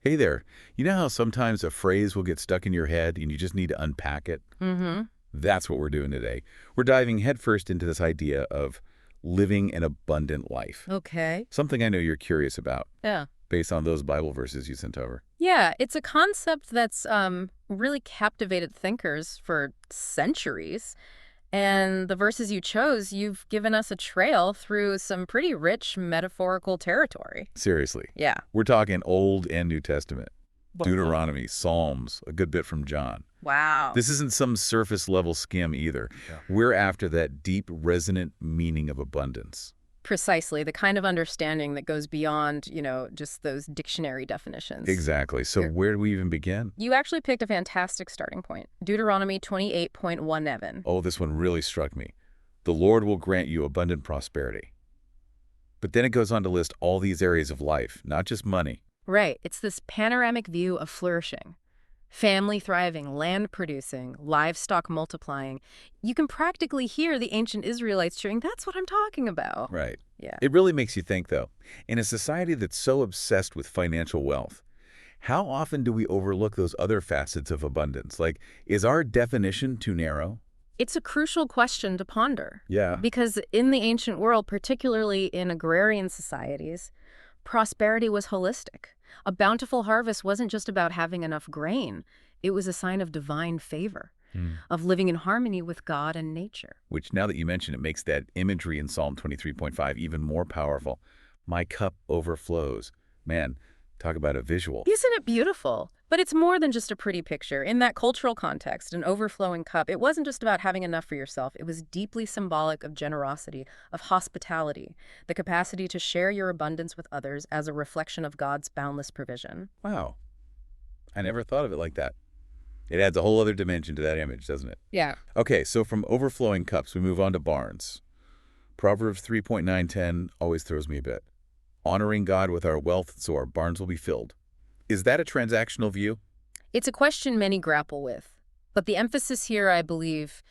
Hey there. You know how sometimes a phrase will get stuck in your head and you just need to unpack it? Mm-hmm. That's what we're doing today. We're diving headfirst into this idea of living an abundant life. Okay. Something I know you're curious about Yeah. based on those Bible verses you sent over. Yeah, it's a concept that's really captivated thinkers for centuries. And the verses you chose, you've given us a trail through some pretty rich metaphorical territory. Seriously. Yeah. We're talking Old and New Testament. Wow. Deuteronomy, Psalms, a good bit from John. Wow. This isn't some surface level skim either. Yeah. We're after that deep, resonant meaning of abundance. Precisely, the kind of understanding that goes beyond, just those dictionary definitions. Exactly. So Here. where do we even begin? You actually picked a fantastic starting point. Deuteronomy 28.17. Oh, this one really struck me. The Lord will grant you abundant prosperity. But then it goes on to list all these areas of life, not just money. Right. It's this panoramic view of flourishing. Family thriving, land producing, livestock multiplying. You can practically hear the ancient Israelites cheering, that's what I'm talking about. Right. Yeah. It really makes you think, though, in a society that's so obsessed with financial wealth, how often do we overlook those other facets of abundance? Like, is our definition too narrow? It's a crucial question to ponder. Yeah. Because in the ancient world, particularly in agrarian societies, prosperity was holistic. A bountiful harvest wasn't just about having enough grain. It was a sign of divine favor, of living in harmony with God and nature. Which, now that you mention it, makes that imagery in Psalm 23.5 even more powerful. My cup overflows. Man, talk about a visual. Isn't it beautiful? But it's more than just a pretty picture. In that cultural context, an overflowing cup, it wasn't just about having enough for yourself. It was deeply symbolic of generosity, of hospitality, the capacity to share your abundance with others as a reflection of God's boundless provision. Wow. I never thought of it like that. It adds a whole other dimension to that image, doesn't it? Yeah. Okay, so from overflowing cups, we move on to barns. Proverbs 3.910 always throws me a bit. Honoring God with our wealth so our barns will be filled. Is that a transactional view? It's a question many grapple with. But the emphasis here, I believe,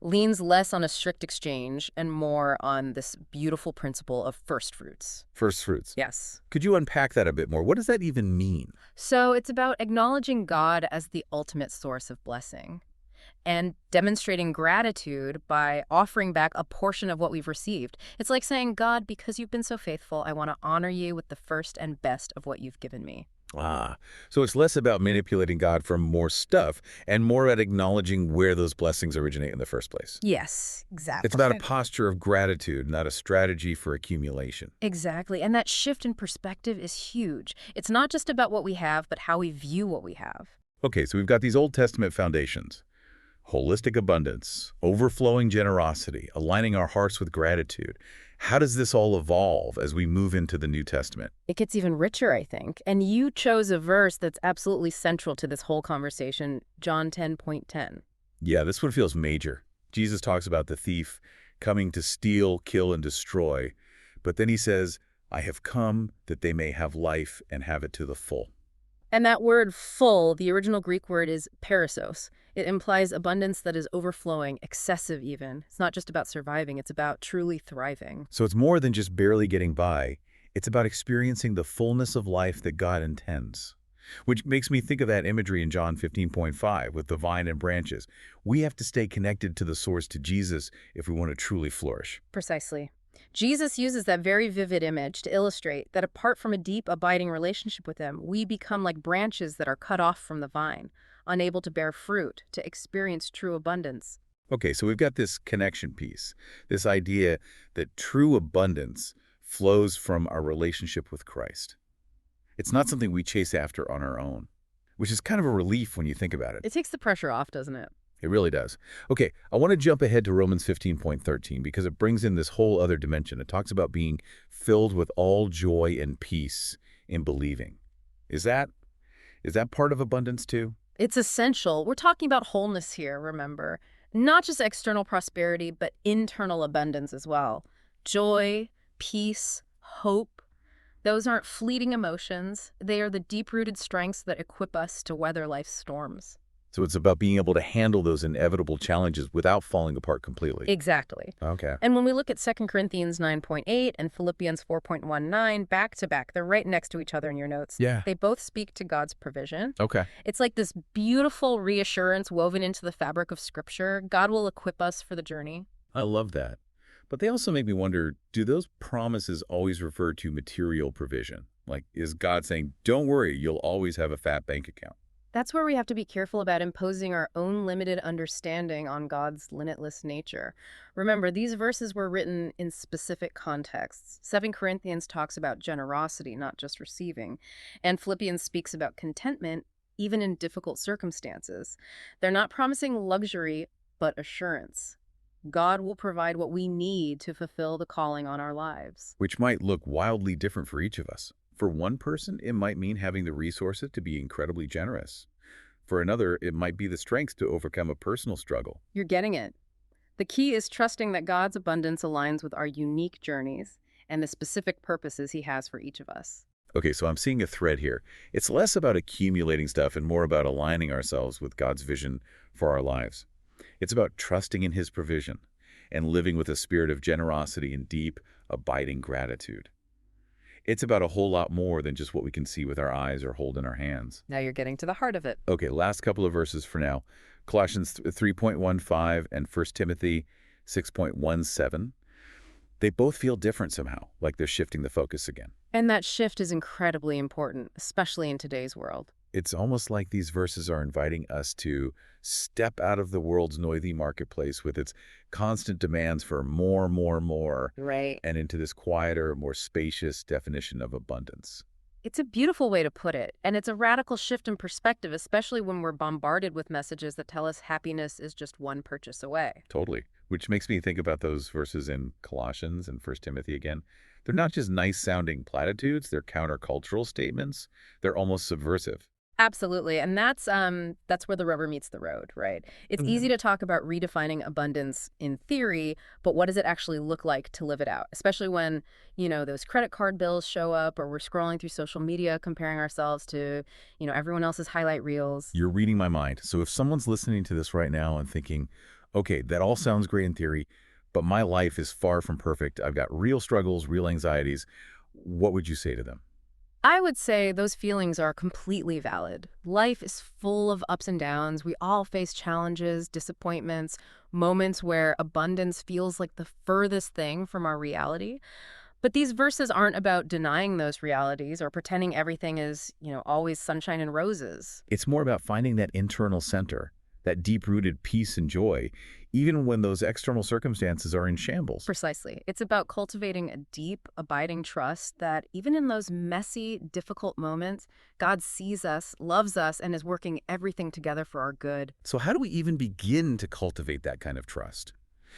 leans less on a strict exchange and more on this beautiful principle of first fruits. First fruits. Yes. Could you unpack that a bit more? What does that even mean? So it's about acknowledging God as the ultimate source of blessing and demonstrating gratitude by offering back a portion of what we've received. It's like saying, God, because you've been so faithful, I want to honor you with the first and best of what you've given me. Ah, so it's less about manipulating God for more stuff and more about acknowledging where those blessings originate in the first place. Yes, exactly. It's about a posture of gratitude, not a strategy for accumulation. Exactly. And that shift in perspective is huge. It's not just about what we have, but how we view what we have. Okay, so we've got these Old Testament foundations. Holistic abundance, overflowing generosity, aligning our hearts with gratitude. How does this all evolve as we move into the New Testament? It gets even richer, I think. And you chose a verse that's absolutely central to this whole conversation, John 10.10. Yeah, this one feels major. Jesus talks about the thief coming to steal, kill, and destroy. But then he says, I have come that they may have life and have it to the full. And that word full, the original Greek word is perissos. It implies abundance that is overflowing, excessive even. It's not just about surviving, it's about truly thriving. So it's more than just barely getting by. It's about experiencing the fullness of life that God intends. Which makes me think of that imagery in John 15.5 with the vine and branches. We have to stay connected to the source, to Jesus, if we want to truly flourish. Precisely. Jesus uses that very vivid image to illustrate that apart from a deep, abiding relationship with him, we become like branches that are cut off from the vine, unable to bear fruit, to experience true abundance. Okay, so we've got this connection piece, this idea that true abundance flows from our relationship with Christ. It's not something we chase after on our own, which is kind of a relief when you think about it. It takes the pressure off, doesn't it? It really does. Okay, I want to jump ahead to Romans 15.13 because it brings in this whole other dimension. It talks about being filled with all joy and peace in believing. Is that part of abundance too? It's essential. We're talking about wholeness here, remember. Not just external prosperity, but internal abundance as well. Joy, peace, hope. Those aren't fleeting emotions. They are the deep-rooted strengths that equip us to weather life's storms. So it's about being able to handle those inevitable challenges without falling apart completely. Exactly. Okay. And when we look at 2 Corinthians 9.8 and Philippians 4.19 back to back, they're right next to each other in your notes. Yeah. They both speak to God's provision. Okay. It's like this beautiful reassurance woven into the fabric of Scripture. God will equip us for the journey. I love that. But they also make me wonder, do those promises always refer to material provision? Like, is God saying, don't worry, you'll always have a fat bank account? That's where we have to be careful about imposing our own limited understanding on God's limitless nature. Remember, these verses were written in specific contexts. 2 Corinthians talks about generosity, not just receiving, and Philippians speaks about contentment, even in difficult circumstances. They're not promising luxury, but assurance. God will provide what we need to fulfill the calling on our lives. Which might look wildly different for each of us. For one person, it might mean having the resources to be incredibly generous. For another, it might be the strength to overcome a personal struggle. You're getting it. The key is trusting that God's abundance aligns with our unique journeys and the specific purposes He has for each of us. Okay, so I'm seeing a thread here. It's less about accumulating stuff and more about aligning ourselves with God's vision for our lives. It's about trusting in His provision and living with a spirit of generosity and deep, abiding gratitude. It's about a whole lot more than just what we can see with our eyes or hold in our hands. Now you're getting to the heart of it. Okay, last couple of verses for now. Colossians 3.15 and 1 Timothy 6.17. They both feel different somehow, like they're shifting the focus again. And that shift is incredibly important, especially in today's world. It's almost like these verses are inviting us to step out of the world's noisy marketplace with its constant demands for more, more, more, Right. and into this quieter, more spacious definition of abundance. It's a beautiful way to put it, and it's a radical shift in perspective, especially when we're bombarded with messages that tell us happiness is just one purchase away. Totally. Which makes me think about those verses in Colossians and 1 Timothy again. They're not just nice-sounding platitudes, they're countercultural statements. They're almost subversive. Absolutely, and that's where the rubber meets the road, right? It's easy to talk about redefining abundance in theory, but what does it actually look like to live it out? Especially when, those credit card bills show up or we're scrolling through social media comparing ourselves to, everyone else's highlight reels. You're reading my mind. So if someone's listening to this right now and thinking, okay, that all sounds great in theory, but my life is far from perfect. I've got real struggles, real anxieties. What would you say to them? I would say those feelings are completely valid. Life is full of ups and downs. We all face challenges, disappointments, moments where abundance feels like the furthest thing from our reality. But these verses aren't about denying those realities or pretending everything is, always sunshine and roses. It's more about finding that internal center, that deep-rooted peace and joy, even when those external circumstances are in shambles. Precisely. It's about cultivating a deep, abiding trust that even in those messy, difficult moments, God sees us, loves us, and is working everything together for our good. So how do we even begin to cultivate that kind of trust?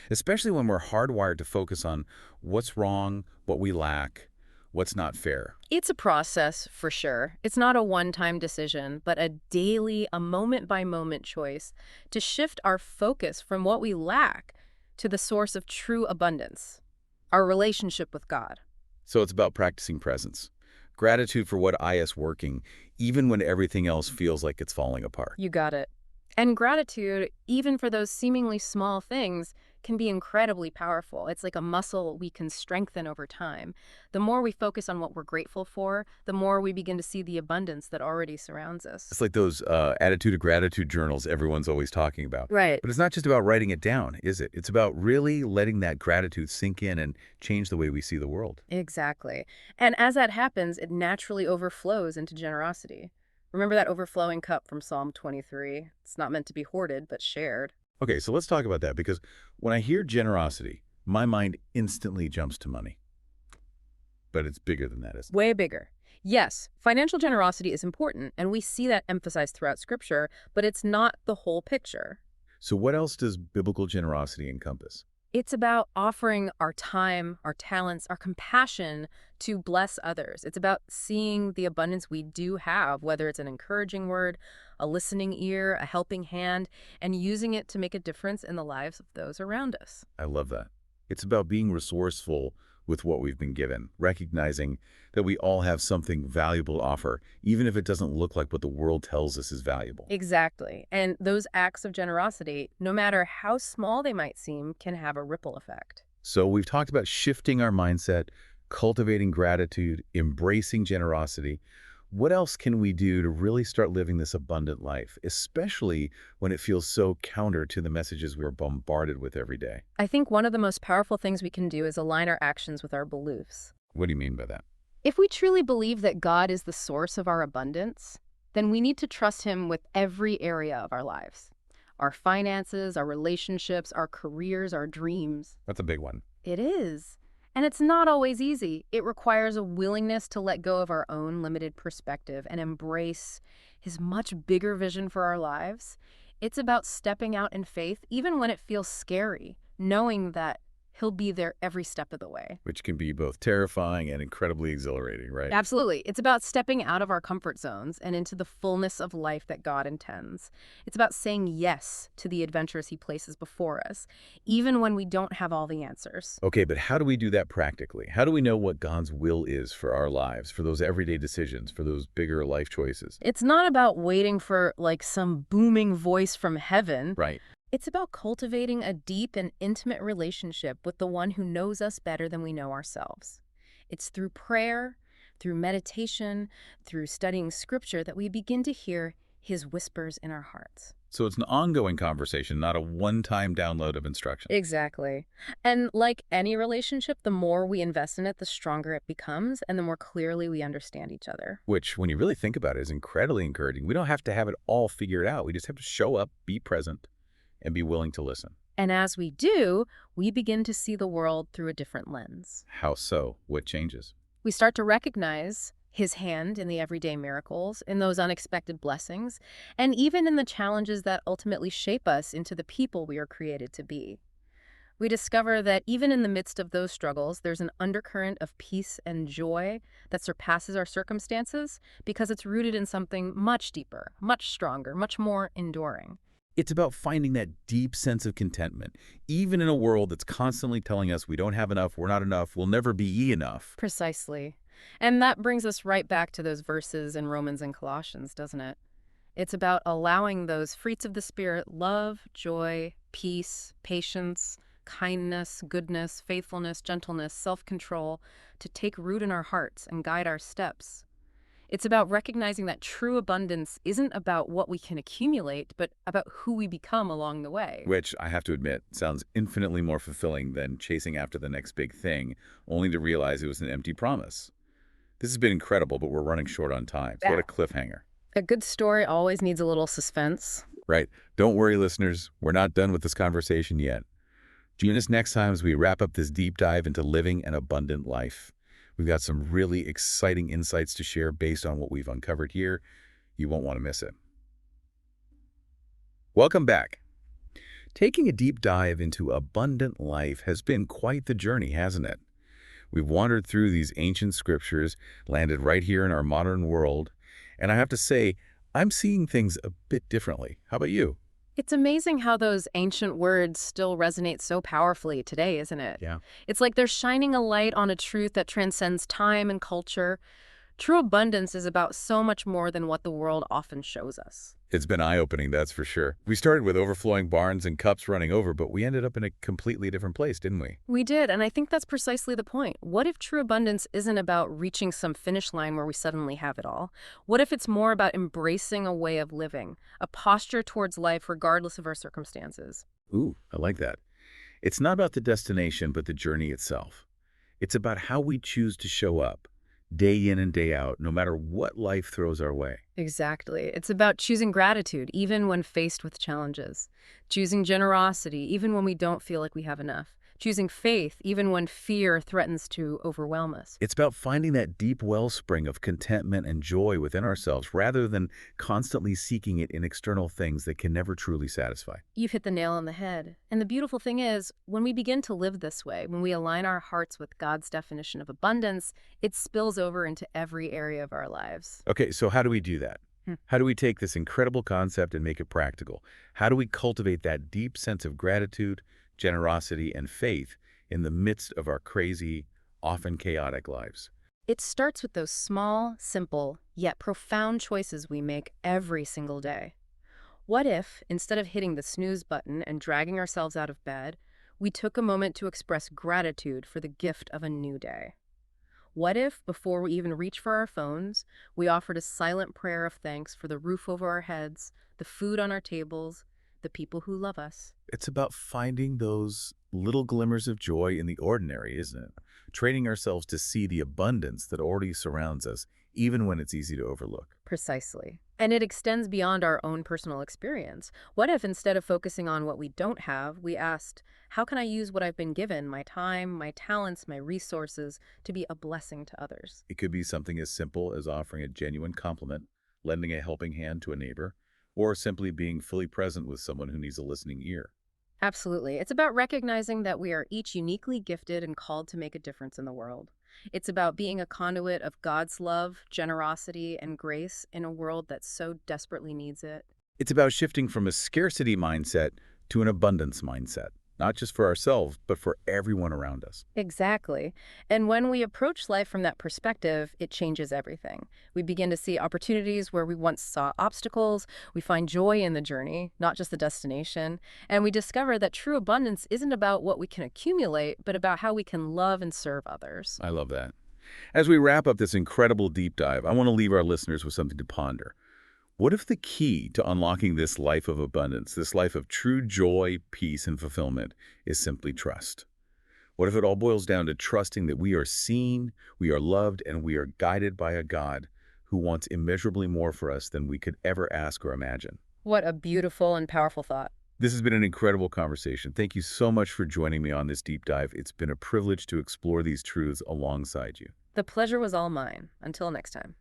Especially when we're hardwired to focus on what's wrong, what we lack, what's not fair. It's a process, for sure. It's not a one-time decision, but a daily, a moment-by-moment choice to shift our focus from what we lack to the source of true abundance, our relationship with God. So it's about practicing presence. Gratitude for what is working, even when everything else feels like it's falling apart. You got it. And gratitude, even for those seemingly small things, can be incredibly powerful. It's like a muscle we can strengthen over time. The more we focus on what we're grateful for, the more we begin to see the abundance that already surrounds us. It's like those attitude of gratitude journals everyone's always talking about. Right. But it's not just about writing it down, is it? It's about really letting that gratitude sink in and change the way we see the world. Exactly. And as that happens, it naturally overflows into generosity. Remember that overflowing cup from Psalm 23? It's not meant to be hoarded, but shared. Okay, so let's talk about that, because when I hear generosity, my mind instantly jumps to money. But it's bigger than that, isn't it? Way bigger. Yes, financial generosity is important, and we see that emphasized throughout Scripture, but it's not the whole picture. So what else does biblical generosity encompass? It's about offering our time, our talents, our compassion to bless others. It's about seeing the abundance we do have, whether it's an encouraging word, a listening ear, a helping hand, and using it to make a difference in the lives of those around us. I love that. It's about being resourceful with what we've been given, recognizing that we all have something valuable to offer, even if it doesn't look like what the world tells us is valuable. Exactly. And those acts of generosity, no matter how small they might seem, can have a ripple effect. So we've talked about shifting our mindset, cultivating gratitude, embracing generosity. What else can we do to really start living this abundant life, especially when it feels so counter to the messages we're bombarded with every day? I think one of the most powerful things we can do is align our actions with our beliefs. What do you mean by that? If we truly believe that God is the source of our abundance, then we need to trust Him with every area of our lives. Our finances, our relationships, our careers, our dreams. That's a big one. It is. And it's not always easy. It requires a willingness to let go of our own limited perspective and embrace His much bigger vision for our lives. It's about stepping out in faith, even when it feels scary, knowing that He'll be there every step of the way. Which can be both terrifying and incredibly exhilarating, right? Absolutely. It's about stepping out of our comfort zones and into the fullness of life that God intends. It's about saying yes to the adventures He places before us, even when we don't have all the answers. Okay, but how do we do that practically? How do we know what God's will is for our lives, for those everyday decisions, for those bigger life choices? It's not about waiting for some booming voice from heaven. Right. It's about cultivating a deep and intimate relationship with the one who knows us better than we know ourselves. It's through prayer, through meditation, through studying scripture that we begin to hear His whispers in our hearts. So it's an ongoing conversation, not a one-time download of instruction. Exactly. And like any relationship, the more we invest in it, the stronger it becomes, and the more clearly we understand each other. Which, when you really think about it, is incredibly encouraging. We don't have to have it all figured out. We just have to show up, be present, and be willing to listen. And as we do, we begin to see the world through a different lens. How so? What changes? We start to recognize His hand in the everyday miracles, in those unexpected blessings, and even in the challenges that ultimately shape us into the people we are created to be. We discover that even in the midst of those struggles, there's an undercurrent of peace and joy that surpasses our circumstances because it's rooted in something much deeper, much stronger, much more enduring. It's about finding that deep sense of contentment, even in a world that's constantly telling us we don't have enough, we're not enough, we'll never be enough. Precisely. And that brings us right back to those verses in Romans and Colossians, doesn't it? It's about allowing those fruits of the Spirit, love, joy, peace, patience, kindness, goodness, faithfulness, gentleness, self-control, to take root in our hearts and guide our steps. It's about recognizing that true abundance isn't about what we can accumulate, but about who we become along the way. Which, I have to admit, sounds infinitely more fulfilling than chasing after the next big thing, only to realize it was an empty promise. This has been incredible, but we're running short on time. So what a cliffhanger. A good story always needs a little suspense. Right. Don't worry, listeners. We're not done with this conversation yet. Join us next time as we wrap up this deep dive into living an abundant life. We've got some really exciting insights to share based on what we've uncovered here. You won't want to miss it. Welcome back. Taking a deep dive into abundant life has been quite the journey, hasn't it? We've wandered through these ancient scriptures, landed right here in our modern world, and I have to say, I'm seeing things a bit differently. How about you? It's amazing how those ancient words still resonate so powerfully today, isn't it? Yeah. It's like they're shining a light on a truth that transcends time and culture. True abundance is about so much more than what the world often shows us. It's been eye-opening, that's for sure. We started with overflowing barns and cups running over, but we ended up in a completely different place, didn't we? We did, and I think that's precisely the point. What if true abundance isn't about reaching some finish line where we suddenly have it all? What if it's more about embracing a way of living, a posture towards life regardless of our circumstances? Ooh, I like that. It's not about the destination, but the journey itself. It's about how we choose to show up, day in and day out, no matter what life throws our way. Exactly. It's about choosing gratitude even when faced with challenges, choosing generosity even when we don't feel like we have enough, choosing faith even when fear threatens to overwhelm us. It's about finding that deep wellspring of contentment and joy within ourselves rather than constantly seeking it in external things that can never truly satisfy. You've hit the nail on the head. And the beautiful thing is, when we begin to live this way, when we align our hearts with God's definition of abundance, it spills over into every area of our lives. Okay, so how do we do that? How do we take this incredible concept and make it practical? How do we cultivate that deep sense of gratitude, generosity, and faith in the midst of our crazy, often chaotic lives. It starts with those small, simple, yet profound choices we make every single day. What if, instead of hitting the snooze button and dragging ourselves out of bed, we took a moment to express gratitude for the gift of a new day? What if, before we even reach for our phones, we offered a silent prayer of thanks for the roof over our heads, the food on our tables, the people who love us? It's about finding those little glimmers of joy in the ordinary, isn't it? Training ourselves to see the abundance that already surrounds us, even when it's easy to overlook. Precisely. And it extends beyond our own personal experience. What if instead of focusing on what we don't have, we asked, how can I use what I've been given, my time, my talents, my resources, to be a blessing to others? It could be something as simple as offering a genuine compliment, lending a helping hand to a neighbor, or simply being fully present with someone who needs a listening ear. Absolutely. It's about recognizing that we are each uniquely gifted and called to make a difference in the world. It's about being a conduit of God's love, generosity, and grace in a world that so desperately needs it. It's about shifting from a scarcity mindset to an abundance mindset, not just for ourselves, but for everyone around us. Exactly. And when we approach life from that perspective, it changes everything. We begin to see opportunities where we once saw obstacles. We find joy in the journey, not just the destination. And we discover that true abundance isn't about what we can accumulate, but about how we can love and serve others. I love that. As we wrap up this incredible deep dive, I want to leave our listeners with something to ponder. What if the key to unlocking this life of abundance, this life of true joy, peace, and fulfillment is simply trust? What if it all boils down to trusting that we are seen, we are loved, and we are guided by a God who wants immeasurably more for us than we could ever ask or imagine? What a beautiful and powerful thought. This has been an incredible conversation. Thank you so much for joining me on this deep dive. It's been a privilege to explore these truths alongside you. The pleasure was all mine. Until next time.